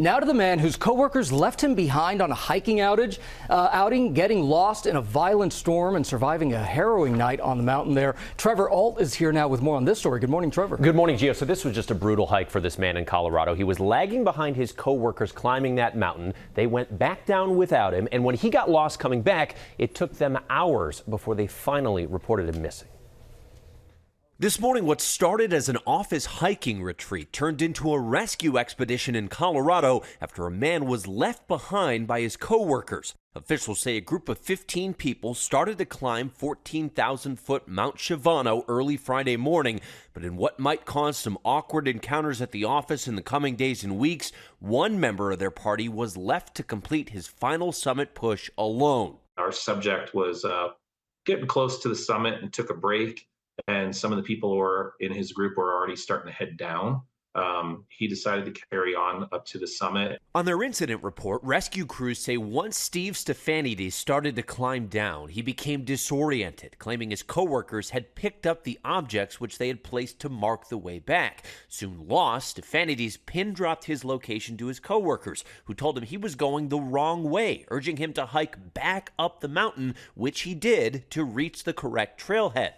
Now to the man whose coworkers left him behind on a hiking outing, getting lost in a violent storm and surviving a harrowing night on the mountain there. Trevor Alt is here now with more on this story. Good morning, Trevor. Good morning, Gio. So this was just a brutal hike for this man in Colorado. He was lagging behind his coworkers climbing that mountain. They went back down without him, and when he got lost coming back, it took them hours before they finally reported him missing. This morning, what started as an office hiking retreat turned into a rescue expedition in Colorado after a man was left behind by his coworkers. Officials say a group of 15 people started to climb 14,000-foot Mount Shavano early Friday morning, but in what might cause some awkward encounters at the office in the coming days and weeks, one member of their party was left to complete his final summit push alone. Our subject was getting close to the summit and took a break. And some of the people who were in his group were already starting to head down. He decided to carry on up to the summit. On their incident report, rescue crews say once Steve Stephanides started to climb down, he became disoriented, claiming his coworkers had picked up the objects which they had placed to mark the way back. Soon lost, Stephanides pin-dropped his location to his coworkers, who told him he was going the wrong way, urging him to hike back up the mountain, which he did to reach the correct trailhead.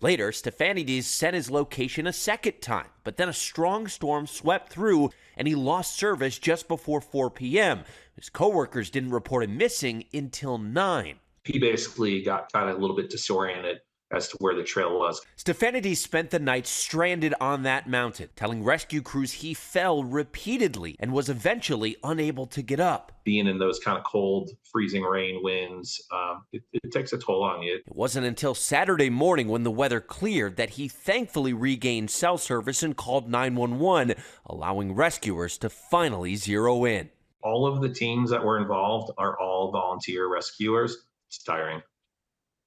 Later, Stephanides sent his location a second time, but then a strong storm swept through and he lost service just before 4 p.m. His coworkers didn't report him missing until 9. He basically got kind of a little bit disoriented as to where the trail was. Stephanides spent the night stranded on that mountain, telling rescue crews he fell repeatedly and was eventually unable to get up. Being in those kind of cold, freezing rain winds, it takes a toll on you. It wasn't until Saturday morning when the weather cleared that he thankfully regained cell service and called 911, allowing rescuers to finally zero in. All of the teams that were involved are all volunteer rescuers. It's tiring,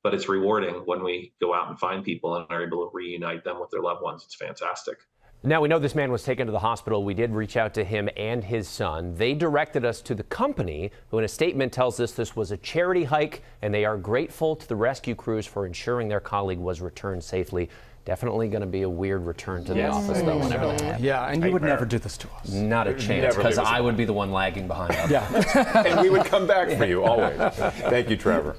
but it's rewarding when we go out and find people and are able to reunite them with their loved ones. It's fantastic. Now, we know this man was taken to the hospital. We did reach out to him and his son. They directed us to the company, who in a statement tells us this was a charity hike, and they are grateful to the rescue crews for ensuring their colleague was returned safely. Definitely going to be a weird return to the office, though, whenever that happens. Yeah, and you would never do this to us. Not a chance, because I would be the one lagging behind. Yeah. And we would come back for you, always. Thank you, Trevor.